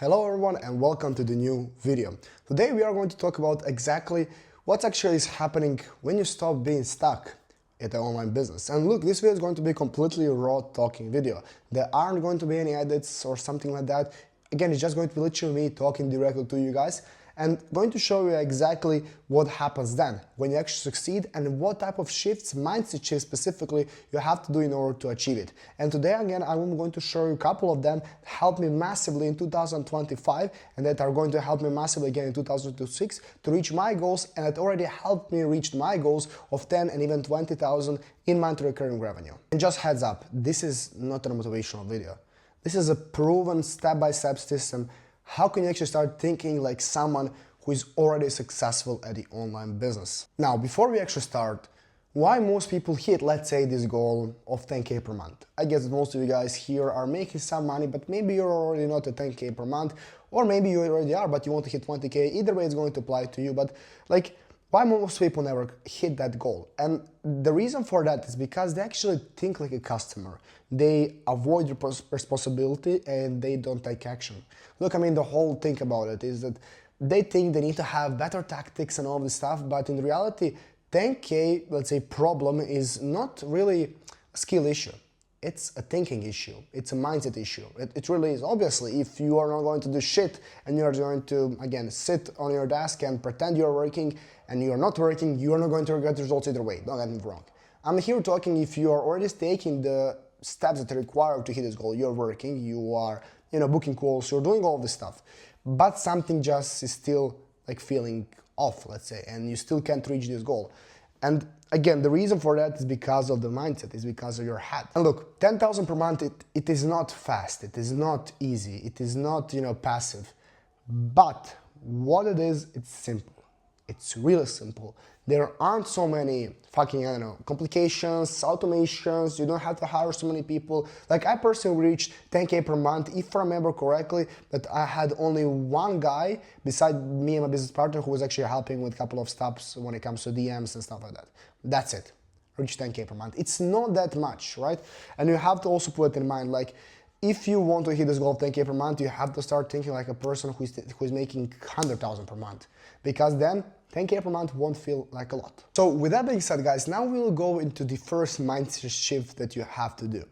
Hello everyone and welcome to the new video. Today we are going to talk about exactly what actually is happening when you stop being stuck at the online business. And look, this video is going to be completely raw talking video. There aren't going to be any edits or something like that. Again, it's just going to be literally me talking directly to you guys and going to show you exactly what happens then when you actually succeed and what type of shifts, mindset shifts specifically, you have to do in order to achieve it. And today again, I'm going to show you a couple of them that helped me massively in 2025 and that are going to help me massively again in 2026 to reach my goals, and it already helped me reach my goals of 10 and even 20,000 in monthly recurring revenue. And just heads up, this is not a motivational video. This is a proven step-by-step system. How can you actually start thinking like someone who is already successful at the online business? Now, before we actually start, why most people hit, let's say, this goal of 10K per month? I guess that most of you guys here are making some money, but maybe you're already not at 10K per month, or maybe you already are, but you want to hit 20K. Either way, it's going to apply to you, but like, why most people never hit that goal? And the reason for that is because they actually think like a customer. They avoid responsibility and they don't take action. Look, I mean, the whole thing about it is that they think they need to have better tactics and all this stuff, but in reality, 10K, let's say, problem is not really a skill issue. It's a thinking issue. It's a mindset issue. It really is. Obviously, if you are not going to do shit and you're going to, again, sit on your desk and pretend you're working and you're not working, you're not going to get results either way. Don't get me wrong. I'm here talking if you are already taking the steps that are required to hit this goal. You're working, you are, booking calls, you're doing all this stuff, but something just is still like feeling off, let's say, and you still can't reach this goal. And again, the reason for that is because of the mindset, is because of your head. And look, 10,000 per month, it is not fast, it is not easy, it is not, passive. But what it is, it's simple. It's really simple. There aren't so many fucking, complications, automations, you don't have to hire so many people. Like I personally reached 10K per month, if I remember correctly, that I had only one guy beside me and my business partner who was actually helping with a couple of steps when it comes to DMs and stuff like that. That's it. Reach 10K per month. It's not that much, right? And you have to also put it in mind, like, if you want to hit this goal of 10K per month, you have to start thinking like a person who's making 100,000 per month, because then 10K per month won't feel like a lot. So with that being said, guys, now we'll go into the first mindset shift that you have to do.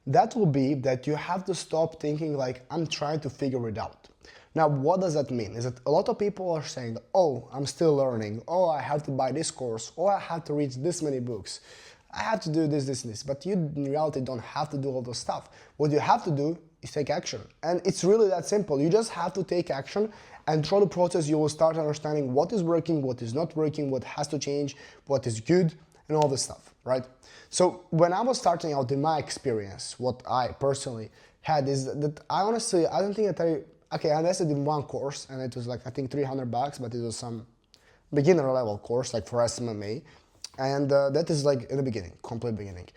That will be that you have to stop thinking like, I'm trying to figure it out. Now, what does that mean? Is that a lot of people are saying, oh, I'm still learning. Oh, I have to buy this course. Oh, I have to read this many books. I have to do this, but you in reality don't have to do all those stuff. What you have to do is take action. And it's really that simple. You just have to take action, and through the process you will start understanding what is working, what is not working, what has to change, what is good, and all this stuff, right? So when I was starting out in my experience, what I personally had is that I don't think that I invested in one course, and it was like, I think $300, but it was some beginner level course, like for SMMA. And that is like in the beginning, complete beginning.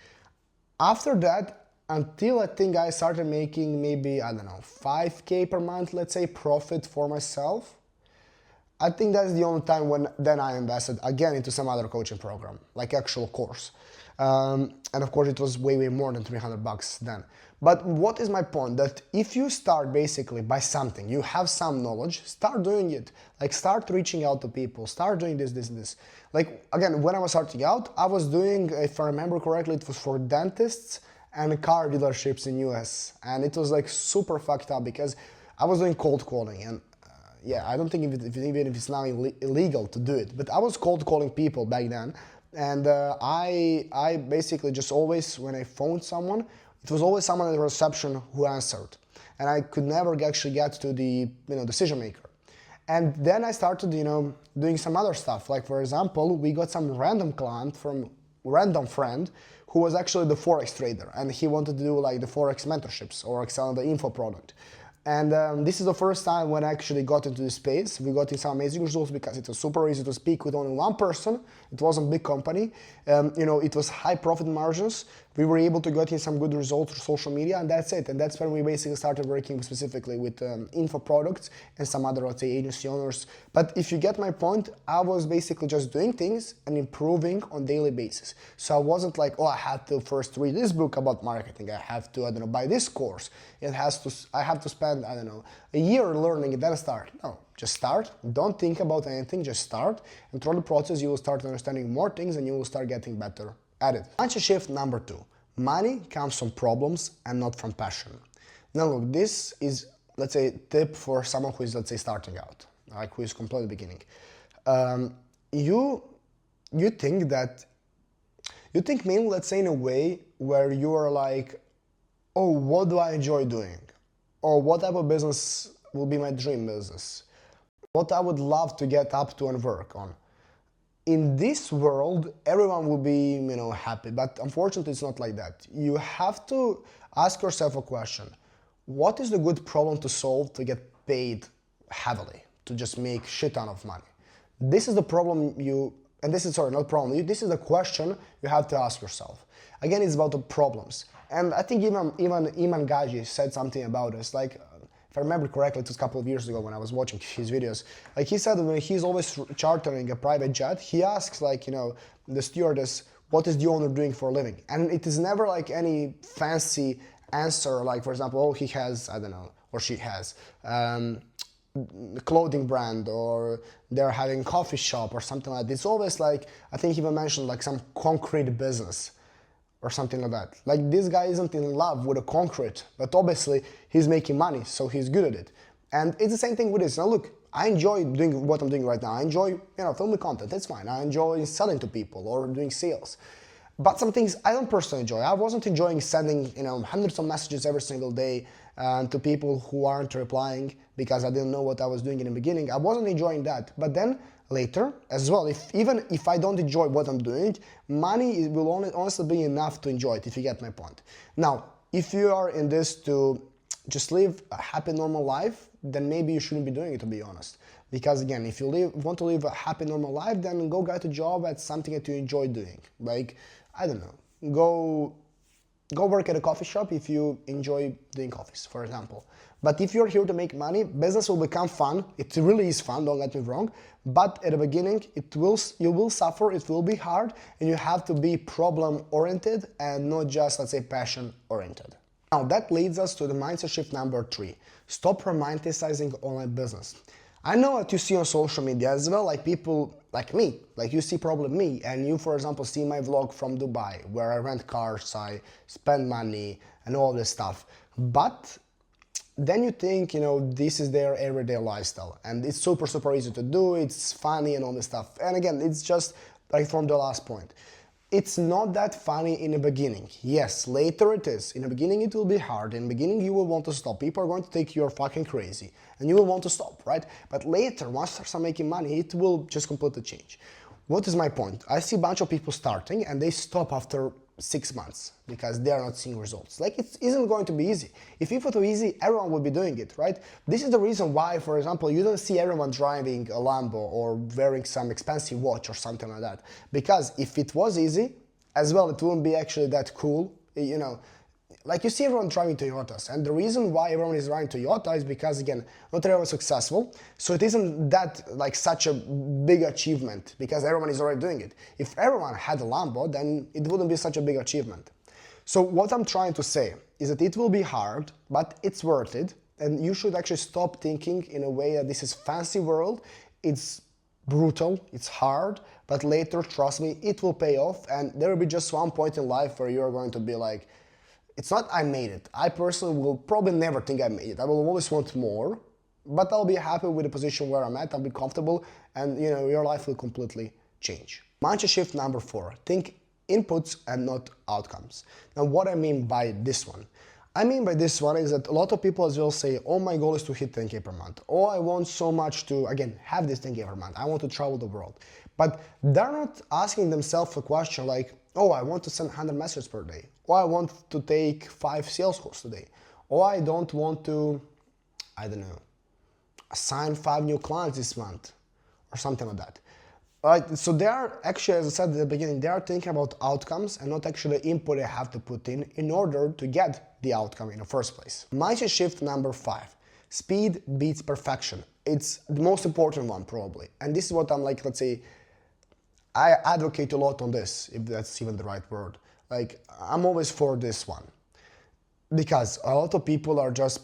After that, until I think I started making maybe, 5K per month, let's say, profit for myself, I think that's the only time when then I invested again into some other coaching program, like actual course. And of course it was way more than $300 then. But what is my point? That if you start basically by something, you have some knowledge, start doing it. Like start reaching out to people, start doing this. Like again, when I was starting out, I was doing, if I remember correctly, it was for dentists and car dealerships in US. And it was like super fucked up because I was doing cold calling, and yeah, I don't think even if it's now illegal to do it, but I was cold calling people back then. And I basically just always, when I phoned someone, it was always someone at the reception who answered. And I could never actually get to the decision maker. And then I started, doing some other stuff. Like for example, we got some random client from random friend who was actually the Forex trader. And he wanted to do like the Forex mentorships or excel the info product. And this is the first time when I actually got into this space. We got in some amazing results because it was super easy to speak with only one person. It wasn't a big company. It was high profit margins. we were able to get in some good results through social media, and that's it. And that's when we basically started working specifically with info products and some other, let's say, agency owners. But if you get my point, I was basically just doing things and improving on daily basis. So I wasn't like, oh, I have to first read this book about marketing. I have to, I don't know, buy this course. I have to spend, I don't know, a year learning and then start. No, just start. Don't think about anything, just start. And through the process, you will start understanding more things and you will start getting better at it. Mindset shift number 2. Money comes from problems and not from passion. Now look, this is, let's say, a tip for someone who is, let's say, starting out, like who is completely beginning. You think mainly, let's say, in a way where you are like, oh, what do I enjoy doing? Or what type of business will be my dream business? What I would love to get up to and work on. In this world, everyone will be, happy, but unfortunately it's not like that. You have to ask yourself a question. What is the good problem to solve to get paid heavily, to just make shit ton of money? This is the problem this is the question you have to ask yourself. Again, it's about the problems. And I think even Iman Gaji said something about this, like, if I remember correctly, it was a couple of years ago when I was watching his videos. Like he said that when he's always chartering a private jet, he asks the stewardess, what is the owner doing for a living? And it is never like any fancy answer, like for example, oh, he has, I don't know, or she has clothing brand, or they're having coffee shop or something like that. It's always like, I think he even mentioned like some concrete business or something like that. Like this guy isn't in love with a concrete, but obviously he's making money, so he's good at it. And it's the same thing with this. Now look, I enjoy doing what I'm doing right now. I enjoy, filming content, it's fine. I enjoy selling to people or doing sales. But some things I don't personally enjoy. I wasn't enjoying sending, hundreds of messages every single day to people who aren't replying because I didn't know what I was doing in the beginning. I wasn't enjoying that. But then later as well, even if I don't enjoy what I'm doing, money will honestly be enough to enjoy it, if you get my point. Now, if you are in this to just live a happy normal life, then maybe you shouldn't be doing it, to be honest. Because again, if you want to live a happy normal life, then go get a job at something that you enjoy doing. Like, I don't know, go work at a coffee shop if you enjoy doing coffees, for example. But if you're here to make money, business will become fun. It really is fun, don't get me wrong. But at the beginning, you will suffer, it will be hard, and you have to be problem-oriented and not just, let's say, passion-oriented. Now, that leads us to the mindset shift number 3. Stop romanticizing online business. I know what you see on social media as well, like people like me, like you see probably me, and you, for example, see my vlog from Dubai, where I rent cars, I spend money, and all this stuff. But then you think, this is their everyday lifestyle, and it's super, super easy to do, it's funny and all this stuff. And again, it's just like from the last point. It's not that funny in the beginning. Yes, later it is. In the beginning it will be hard. In the beginning you will want to stop. People are going to think you're fucking crazy and you will want to stop, right? But later, once you start making money, it will just completely change. What is my point? I see a bunch of people starting and they stop after 6 months because they are not seeing results. Like, it isn't going to be easy. If it were easy, everyone would be doing it, right? This is the reason why, for example, you don't see everyone driving a Lambo or wearing some expensive watch or something like that. Because if it was easy, as well, it wouldn't be actually that cool, Like, you see everyone driving Toyotas, and the reason why everyone is driving Toyota is because, again, not everyone is successful, so it isn't that, like, such a big achievement, because everyone is already doing it. If everyone had a Lambo, then it wouldn't be such a big achievement. So what I'm trying to say is that it will be hard, but it's worth it, and you should actually stop thinking in a way that this is fancy world, it's brutal, it's hard, but later, trust me, it will pay off, and there will be just one point in life where you're going to be like, it's not I made it. I personally will probably never think I made it. I will always want more, but I'll be happy with the position where I'm at. I'll be comfortable, and your life will completely change. Mindset shift number 4. Think inputs and not outcomes. Now, what I mean by this one? I mean by this one is that a lot of people as well say, oh, my goal is to hit 10K per month. Oh, I want so much to, again, have this 10K per month. I want to travel the world. But they're not asking themselves a question like, oh, I want to send 100 messages per day. Or I want to take 5 sales calls today. Or I don't want to, I don't know, assign 5 new clients this month. Or something like that. Right, so they are actually, as I said at the beginning, they are thinking about outcomes and not actually the input they have to put in order to get the outcome in the first place. Mindset shift number 5. Speed beats perfection. It's the most important one probably. And this is what I'm like, let's say, I advocate a lot on this, if that's even the right word. Like, I'm always for this one. Because a lot of people are just,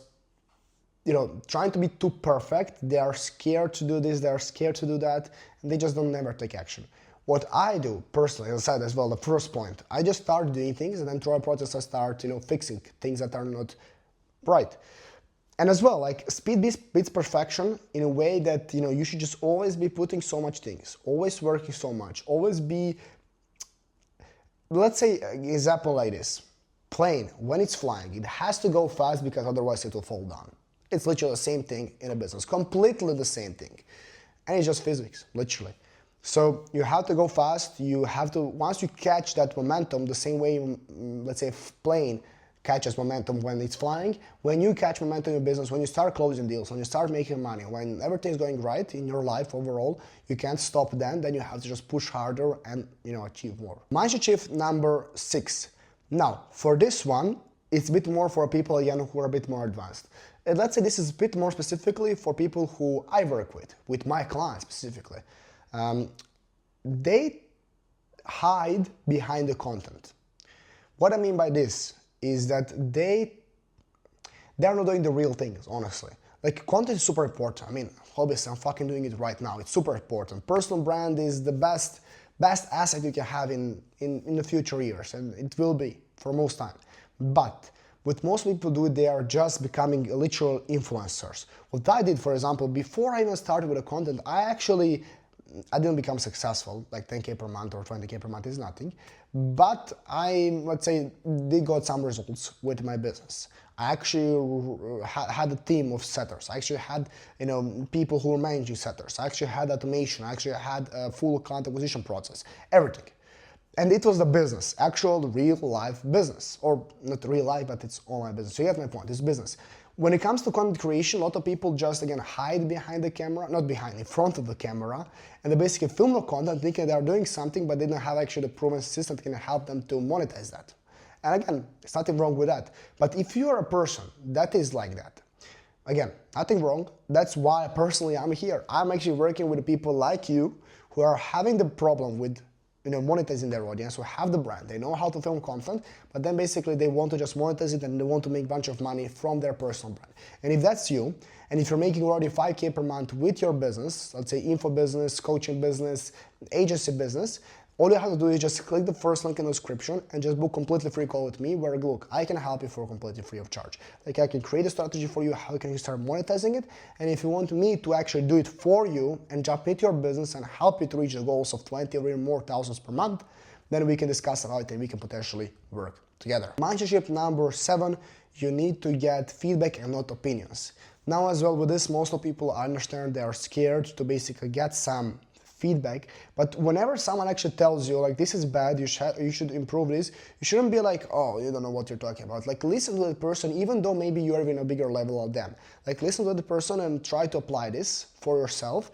trying to be too perfect. They are scared to do this, they are scared to do that, and they just don't never take action. What I do personally, as I said as well, the first point, I just start doing things, and then through a process I start, fixing things that are not right. And as well, like, speed beats perfection in a way that, you should just always be putting so much things, always working so much, always be, let's say, example like this. Plane, when it's flying, it has to go fast because otherwise it will fall down. It's literally the same thing in a business, completely the same thing. And it's just physics, literally. So you have to go fast, you have to, once you catch that momentum, the same way, let's say, plane catches momentum when it's flying, when you catch momentum in your business, when you start closing deals, when you start making money, when everything's going right in your life overall, you can't stop then you have to just push harder and, achieve more. Mindset shift number 6. Now, for this one, it's a bit more for people, again, who are a bit more advanced. And let's say this is a bit more specifically for people who I work with my clients specifically. They hide behind the content. What I mean by this is that they're not doing the real things, honestly. Like, content is super important. I mean, obviously, I'm fucking doing it right now. It's super important. Personal brand is the best asset you can have in the future years, and it will be for most time. But what most people do, they are just becoming literal influencers. What I did, for example, before I even started with the content, I didn't become successful, like 10K per month or 20K per month is nothing, but I, let's say, did got some results with my business. I actually had a team of setters. I actually had, people who were managing setters. I actually had automation. I actually had a full client acquisition process, everything. And it was the business, actual real life business, or not real life, but it's online business. So you get my point, it's business. When it comes to content creation, a lot of people just, again, hide behind the camera, not behind, in front of the camera, and they basically film the content thinking they are doing something, but they don't have actually the proven system that can help them to monetize that. And again, there's nothing wrong with that. But if you are a person that is like that, again, nothing wrong. That's why personally I'm here. I'm actually working with people like you who are having the problem with monetizing their audience, who have the brand, they know how to film content, but then basically they want to just monetize it and they want to make a bunch of money from their personal brand. And if that's you, and if you're making already 5K per month with your business, let's say info business, coaching business, agency business, all you have to do is just click the first link in the description and just book completely free call with me where, look, I can help you for completely free of charge. Like, I can create a strategy for you, how can you start monetizing it, and if you want me to actually do it for you and jump into your business and help you to reach the goals of 20 or even more thousands per month, then we can discuss about it and we can potentially work together. Mindset shift number 7, you need to get feedback and not opinions. Now as well with this, most of people, I understand, they are scared to basically get some feedback, but whenever someone actually tells you, like, this is bad, you should improve this, you shouldn't be like, oh, you don't know what you're talking about. Like, listen to the person, even though maybe you're in a bigger level of them. Like, listen to the person and try to apply this for yourself.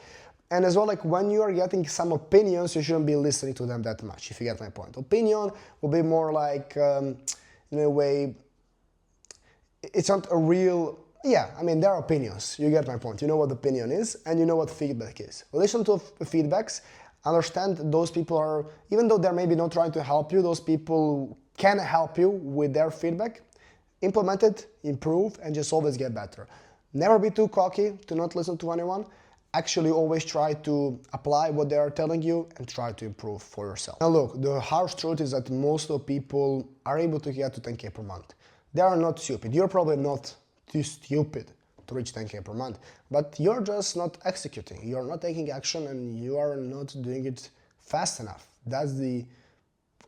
And as well, like, when you are getting some opinions, you shouldn't be listening to them that much, if you get my point. Opinion will be more like, in a way, it's not a real, yeah, I mean, there are opinions. You get my point. You know what opinion is, and you know what feedback is. Listen to feedbacks, understand those people are, even though they're maybe not trying to help you, those people can help you with their feedback. Implement it, improve, and just always get better. Never be too cocky to not listen to anyone. Actually, always try to apply what they are telling you and try to improve for yourself. Now look, the harsh truth is that most of people are able to get to 10K per month. They are not stupid. You're probably not too stupid to reach 10K per month, but you're just not executing. You're not taking action and you are not doing it fast enough. That's the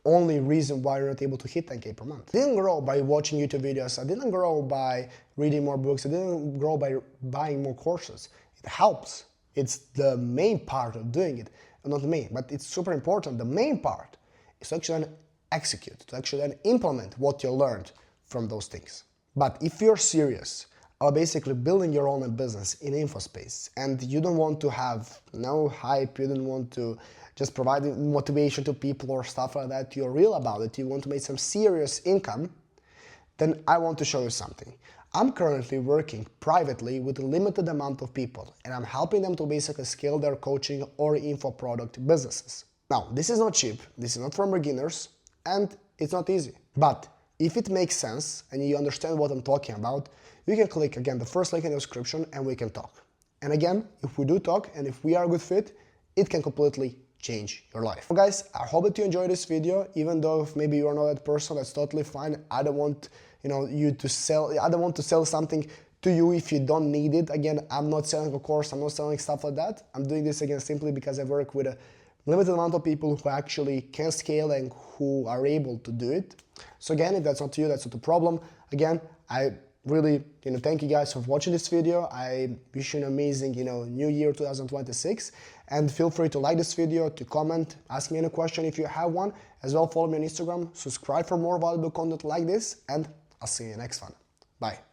only reason why you're not able to hit 10K per month. I didn't grow by watching YouTube videos. I didn't grow by reading more books. I didn't grow by buying more courses. It helps. It's the main part of doing it, not the main, but it's super important. The main part is to actually then execute, to actually then implement what you learned from those things. But if you're serious are basically building your own business in info space, and you don't want to have no hype, you don't want to just provide motivation to people or stuff like that, you're real about it, you want to make some serious income, then I want to show you something. I'm currently working privately with a limited amount of people, and I'm helping them to basically scale their coaching or info product businesses. Now, this is not cheap, this is not for beginners, and it's not easy. But if it makes sense and you understand what I'm talking about, you can click again the first link in the description and we can talk. And again, if we do talk and if we are a good fit, it can completely change your life. So guys, I hope that you enjoyed this video, even though if maybe you are not that person, that's totally fine. I don't want you to sell, I don't want to sell something to you if you don't need it. Again, I'm not selling a course, I'm not selling stuff like that. I'm doing this again simply because I work with a limited amount of people who actually can scale and who are able to do it. So again, if that's not you, that's not a problem. Again, I really thank you guys for watching this video. I wish you an amazing new year 2026, and feel free to like this video, to comment, ask me any question if you have one. As well, follow me on Instagram, subscribe for more valuable content like this, and I'll see you in the next one. Bye.